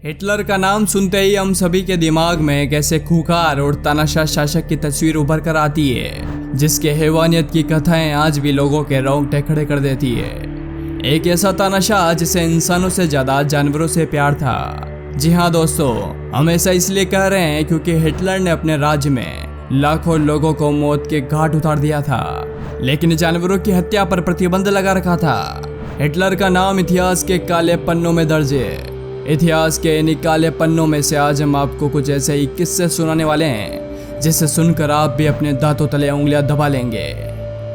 Hitler का नाम सुनते ही हम सभी के दिमाग में एक ऐसे खूंखार और तानाशाह शासक की तस्वीर उभर कर आती है जिसके हैवानियत की कथाएं आज भी लोगों के रोंगटे खड़े कर देती है। एक ऐसा तानाशाह जिसे इंसानों से ज्यादा जानवरों से प्यार था। जी हाँ दोस्तों, हम ऐसा इसलिए कह रहे हैं क्योंकि हिटलर ने अपने राज्य में लाखों लोगों को मौत के घाट उतार दिया था, लेकिन जानवरों की हत्या पर प्रतिबंध लगा रखा था। हिटलर का नाम इतिहास के काले पन्नों में दर्ज है। इतिहास के इन काले पन्नों में से आज हम आपको कुछ ऐसे ही किस्से सुनाने वाले हैं जिसे सुनकर आप भी अपने दांतों तले उंगलियां दबा लेंगे।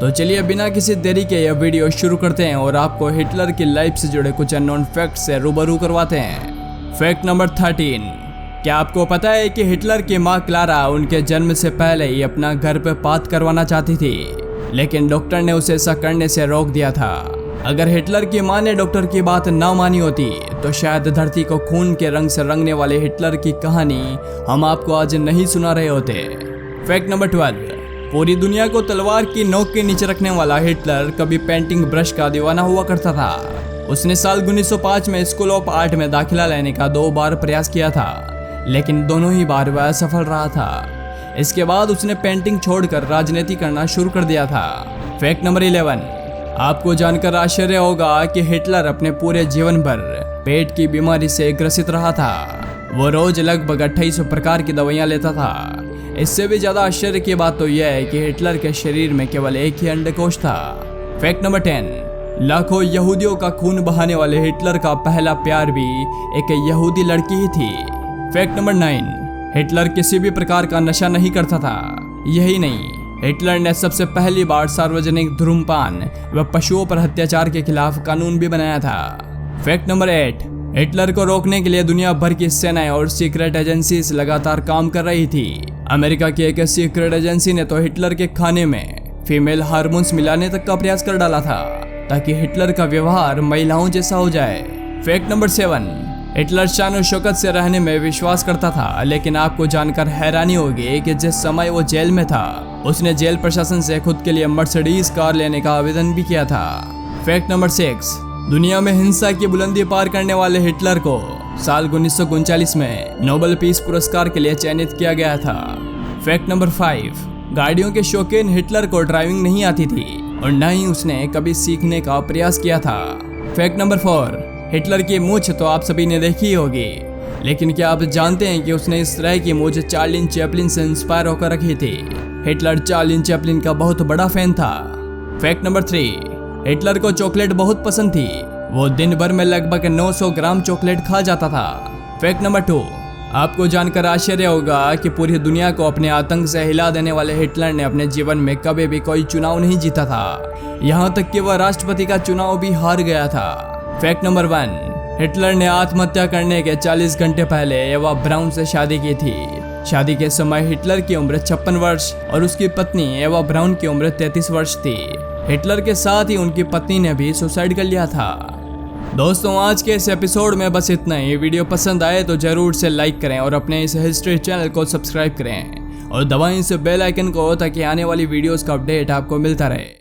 तो चलिए बिना किसी देरी के यह वीडियो शुरू करते हैं और आपको हिटलर की लाइफ से जुड़े कुछ अननोन फैक्ट से रूबरू करवाते हैं। Fact number 13। क्या आपको पता है कि हिटलर की मां क्लारा उनके जन्म से पहले ही अपना गर्भपात करवाना चाहती थी, लेकिन डॉक्टर ने उसे ऐसा करने से रोक दिया था। अगर हिटलर की मां ने डॉक्टर की बात ना मानी होती तो शायद धरती को खून के रंग से रंगने वाले हिटलर की कहानी हम आपको आज नहीं सुना रहे होते। Fact number 12। पूरी दुनिया को तलवार की नोक के नीचे रखने वाला हिटलर कभी पेंटिंग ब्रश का दीवाना हुआ करता था। उसने साल 1905 में स्कूल ऑफ आर्ट में दाखिला लेने का 2 बार प्रयास किया था, लेकिन दोनों ही बार वह असफल रहा था। इसके बाद उसने पेंटिंग छोड़कर राजनीति करना शुरू कर दिया था। Fact number 11। आपको जानकर आश्चर्य होगा कि हिटलर अपने पूरे जीवन भर पेट की बीमारी से ग्रसित रहा था। वो रोज लगभग 2800 प्रकार की दवाइयां लेता था। इससे भी ज्यादा आश्चर्य की बात तो यह है कि हिटलर के शरीर में केवल एक ही अंडकोश था। Fact number 10। लाखों यहूदियों का खून बहाने वाले हिटलर का पहला प्यार भी एक यहूदी लड़की ही थी। Fact number 9। हिटलर किसी भी प्रकार का नशा नहीं करता था। यही नहीं, हिटलर ने सबसे पहली बार सार्वजनिक धूम्रपान व पशुओं पर अत्याचार के खिलाफ कानून भी बनाया था। Fact number 8। हिटलर को रोकने के लिए दुनिया भर की सेनाएं और सीक्रेट एजेंसीज लगातार काम कर रही थी। अमेरिका की एक सीक्रेट एजेंसी ने तो हिटलर के खाने में फीमेल हार्मोन्स मिलाने तक का प्रयास कर डाला था ताकि हिटलर का व्यवहार महिलाओं जैसा हो जाए। Fact number 7। हिटलर शान और शौकत से रहने में विश्वास करता था, लेकिन आपको जानकर हैरानी होगी कि जिस समय वो जेल में था उसने जेल प्रशासन से खुद के लिए मर्सिडीज कार लेने का आवेदन भी किया था। Fact number 6। दुनिया में हिंसा की बुलंदी पार करने वाले हिटलर को साल 1939 में नोबेल पीस पुरस्कार के लिए चयनित किया गया था। Fact number 5। गाड़ियों के शौकीन हिटलर को ड्राइविंग नहीं आती थी और न ही उसने कभी सीखने का प्रयास किया था। Fact number 4। हिटलर की मूंछ तो आप सभी ने देखी होगी, लेकिन क्या आप जानते हैं कि उसने इस तरह की मूंछ चार्ली चैपलिन से इंस्पायर होकर रखी थी। हिटलर चार्ली चैपलिन का बहुत बड़ा फैन था। Fact number 3। हिटलर को चॉकलेट बहुत पसंद थी। वो दिन भर में लगभग 900 ग्राम चॉकलेट खा जाता था। Fact number 2। आपको जानकर आश्चर्य होगा कि पूरी दुनिया को अपने आतंक से हिला देने वाले हिटलर ने अपने जीवन में कभी भी कोई चुनाव नहीं जीता था। यहाँ तक कि वह राष्ट्रपति का चुनाव भी हार गया था। Fact number 1। हिटलर ने आत्महत्या करने के 40 घंटे पहले एवा ब्राउन से शादी की थी। शादी के समय हिटलर की उम्र 56 वर्ष और उसकी पत्नी एवा ब्राउन की उम्र 33 वर्ष थी। हिटलर के साथ ही उनकी पत्नी ने भी सुसाइड कर लिया था। दोस्तों, आज के इस एपिसोड में बस इतना ही। वीडियो पसंद आए तो जरूर से लाइक करें और अपने इस हिस्ट्री चैनल को सब्सक्राइब करें और दबाएं इस बेल आइकन को ताकि आने वाली वीडियोस का अपडेट आपको मिलता रहे।